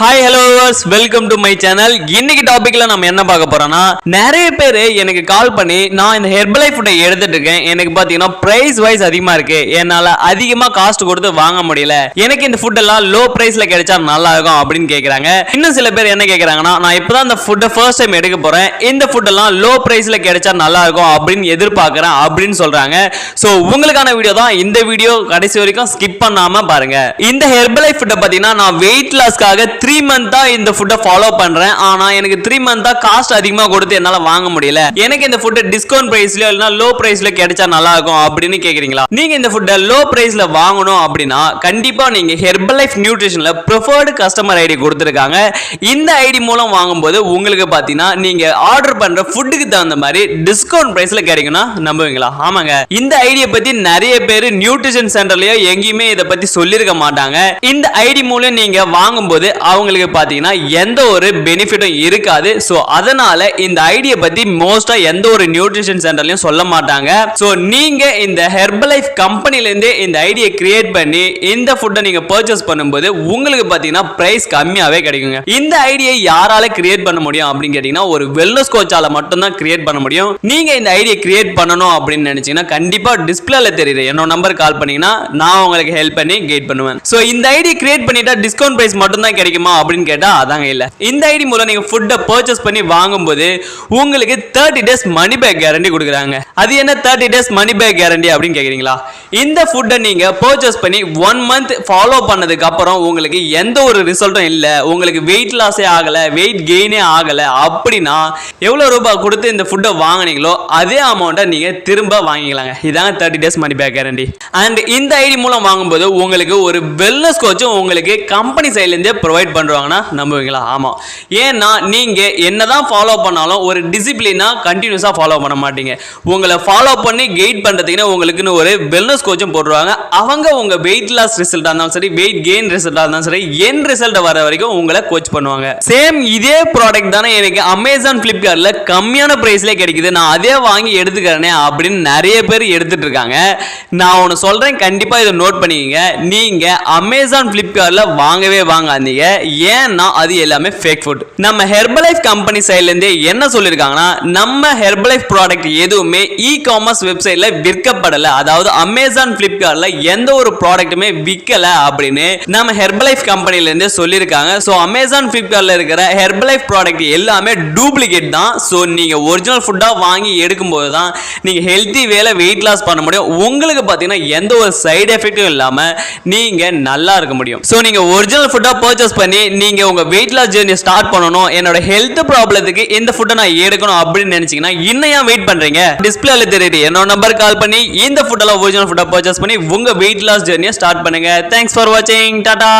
Hi hello viewers, welcome to my channel. இன்னைக்கு டாபிக்ல நம்ம என்ன பார்க்க போறோம்னா, நிறைய பேர் எனக்கு கால் பண்ணி நான் இந்த ஹெர்பலைஃப் ஃபுட்டை எடுத்துட்டு இருக்கேன், எனக்கு பாத்தீங்கன்னா பிரைஸ் வைஸ் அதிகமா இருக்கு, என்னால அதிகமா காஸ்ட் கொடுத்து வாங்க முடியல, எனக்கு இந்த ஃபுட் எல்லாம் லோ பிரைஸ்ல கிடைச்சா நல்லா இருக்கும் அப்படின்னு கேக்குறாங்க. இன்னும் சில பேர் என்ன கேக்குறாங்கன்னா, நான் இப்பதான் இந்த ஃபுட்டை ஃபர்ஸ்ட் டைம் எடுக்க போறேன், இந்த ஃபுட் எல்லாம் லோ பிரைஸ்ல கிடைச்சா நல்லா இருக்கும் அப்படின்னு எதிர்பார்க்கறேன் அப்படின்னு சொல்றாங்க. சோ உங்களுக்கான வீடியோ தான் இந்த வீடியோ, கடைசி வரைக்கும் ஸ்கிப் பண்ணாம பாருங்க. இந்த ஹெர்பலைஃப் ஃபுட்டை பாத்தீங்கன்னா நான் வெயிட் லாஸ்க்காக 3 மந்த்தா இந்த ஃபுட்டை ஃபாலோ பண்றேன். ஆனா எனக்கு 3 மந்த்தா காஸ்ட் அதிகமா கொடுத்து என்னால வாங்க முடியல, எனக்கு இந்த ஃபுட் டிஸ்கவுண்ட் பிரைஸ்ல இல்லனா லோ பிரைஸ்ல கிடைச்சா நல்லா இருக்கும் அப்படின்னு கேக்குறீங்களா? நீங்க இந்த ஃபுட்டை லோ பிரைஸ்ல வாங்கணும் அப்படினா கண்டிப்பா நீங்க ஹெர்பலைஃப் நியூட்ரிஷன்ல ப்ரிஃபர்ட் கஸ்டமர் ஐடி கொடுத்திருக்காங்க. இந்த ஐடி மூலம் வாங்கும்போது உங்களுக்கு பாத்தீங்கன்னா நீங்க ஆர்டர் பண்ற ஃபுட்டுக்கு தகுந்த மாதிரி டிஸ்கவுண்ட் பிரைஸ்ல கிடைக்கும்னா நம்புவீங்களா? ஆமாங்க, இந்த ஐடியை பத்தி நிறைய பேர் நியூட்ரிஷன் சென்டர்லயோ எங்கேயுமே இதை பத்தி சொல்லிருக்க மாட்டாங்க. இந்த ஐடி மூலம் நீங்க வாங்கும்போது அவங்களுக்கு பாத்தீங்கன்னா எந்த ஒரு பெனிஃபிட்டும் இருக்காது. சோ அதனால இந்த ஐடியா பத்தி மோஸ்டா எந்த ஒரு நியூட்ரிஷன் சென்டர்லயும் சொல்ல மாட்டாங்க. சோ நீங்க இந்த ஹெர்பலைஃப் கம்பெனில இருந்து இந்த ஐடியா கிரியேட் பண்ணி இந்த ஃபுட்டை நீங்க பர்ச்சேஸ் பண்ணும்போது உங்களுக்கு பாத்தீங்கன்னா பிரைஸ் கம்மியாவே கிடைக்குங்க. இந்த ஐடியா யாரால கிரியேட் பண்ண முடியும் அப்படின்னு கேட்டீங்கன்னா ஒரு வெல்னஸ் கோச்சால மட்டும் தான் கிரியேட் பண்ண முடியும். நீங்க இந்த ஐடியா கிரியேட் பண்ணணும் அப்படின்னு நினைச்சீங்கன்னா கண்டிப்பா டிஸ்பிளேல தெரியுது என்னோட நம்பர் கால் பண்ணீங்கன்னா நான் உங்களுக்கு ஹெல்ப் பண்ணி கைட் பண்ணுவேன். சோ இந்த ஐடியா கிரியேட் பண்ணிட்டா டிஸ்கவுண்ட் பிரைஸ் மட்டும் தான் கிடைக்குமா அப்படின்னு கேட்டா அதாங்க இல்ல. இந்த ஐடி மூலம் நீங்க ஃபுட்டை பர்ச்சேஸ் பண்ணி வாங்கும்போது உங்களுக்கு 30 days மணி பேக் கேரண்டி கொடுக்குறாங்க. அது என்ன 30 days மணி பேக் கேரண்டி அப்படின்னு கேக்குறீங்களா? இந்த ஃபுட்டை நீங்க பர்ச்சேஸ் பண்ணி 1 month ஃபாலோ பண்ணதுக்கு அப்புறம் உங்களுக்கு எந்த ஒரு ரிசல்ட்டும் இல்ல, உங்களுக்கு வெயிட் லாஸே ஆகல, வெயிட் கெயினே ஆகல அப்படின்னா எவ்வளவு ரூபாய் கொடுத்து இந்த ஃபுட்டை வாங்குனீங்களோ அதே அமௌண்ட்டை நீங்க திரும்ப வாங்கிக்கலாங்க. இதாங்க 30 days money back guarantee. And இந்த ஐடி மூலம் வாங்கும்போது உங்களுக்கு ஒரு வெல்னஸ் கோச்சும் உங்களுக்கு கம்பெனி சைடுல இருந்தே ப்ரொவைட் பண்றாங்கன்னா நம்புவீங்களா? ஆமா. ஏன்னா நீங்க என்னதான் ஃபாலோ பண்ணாலும் ஒரு டிசிப்ளினா கண்டினியூஸா ஃபாலோ பண்ண மாட்டீங்க. உங்களை ஃபாலோ பண்ணி கைட் பண்றதுக்கு உங்களுக்குன்னு ஒரு வெல்னஸ் கோச்சும் போடுவாங்க. அவங்க உங்க வெயிட் லாஸ் ரிசல்ட்டா இருந்தாலும் சரி, வெயிட் கெயின் ரிசல்ட்டா இருந்தாலும் சரி, என் ரிசல்ட் வர வரைக்கும் உங்களை கோச் பண்ணுவாங்க. சேம் இதே ப்ராடக்ட் தானே எனக்கு அமேசான் பிளிப்கார்ட்ல கம்மியான பிரைஸ்ல கிடைக்குது, நான் அதே வாங்கி எடுத்துக்கிறேனே அப்படின்னு நிறைய பேர் எடுத்துட்டு இருக்காங்க. நான் ஒன்னு சொல்றேன், கண்டிப்பா இதை நோட் பண்ணிக்கங்க. நீங்க அமேசான் பிளிப்கார்ட்ல வாங்கவே வாங்காதீங்க. ஏன்னா அது எல்லாமே ஃபேக் ஃபுட். நம்ம ஹெர்பலைஃப் கம்பெனி சைடுல இருந்து என்ன சொல்லிருக்காங்கன்னா, நம்ம ஹெர்பலைஃப் ப்ராடக்ட் எதுவுமே இ-காமர்ஸ் வெப்சைட்ல விற்கப்படல, அதாவது அமேசான் பிளிப்கார்ட்ல எந்த ஒரு ப்ராடக்ட்டுமே விற்கல அப்படின்னு நம்ம ஹெர்பலைஃப் கம்பெனில இருந்து சொல்லிருக்காங்க. சோ அமேசான் பிளிப்கார்ட்ல இருக்கிற ஹெர்பலைஃப் ப்ராடக்ட் எல்லாமே டூப்ளிகேட் தான். சோ நீங்க ஒரிஜினல் ஃபுட்டா வாங்கி எடுக்கும்போது தான் நீங்க ஹெல்தி வேல வெயிட் லாஸ் பண்ண முடியும். உங்களுக்கு பாத்தீங்கன்னா எந்த ஒரு சைடு எஃபெக்டும் இல்லாம நீங்க நல்லா இருக்க முடியும். சோ நீங்க ஒரிஜினல் ஃபுட்டா பர்ச்சேஸ் பண்ணி நீங்க உங்க வெயிட் லாஸ் ஜர்னி ஸ்டார்ட் பண்ணனும், என்னோட ஹெல்த் ப்ராப்ளத்துக்கு இந்த ஃபுட்டை நான் எடுக்கணும் அப்படின்னு நினைச்சீங்கன்னா இன்னும் ஏன் வெயிட் பண்றீங்க? டிஸ்பிளேல தெரியுது என்னோட நம்பர் கால் பண்ணி இந்த ஃபுட்டெல்லாம் ஒரிஜினல் ஃபுட்டா பர்ச்சேஸ் பண்ணி உங்க வெயிட் லாஸ் ஜர்னியை ஸ்டார்ட் பண்ணுங்க. தேங்க்ஸ் ஃபார் வாட்சிங். டாடா.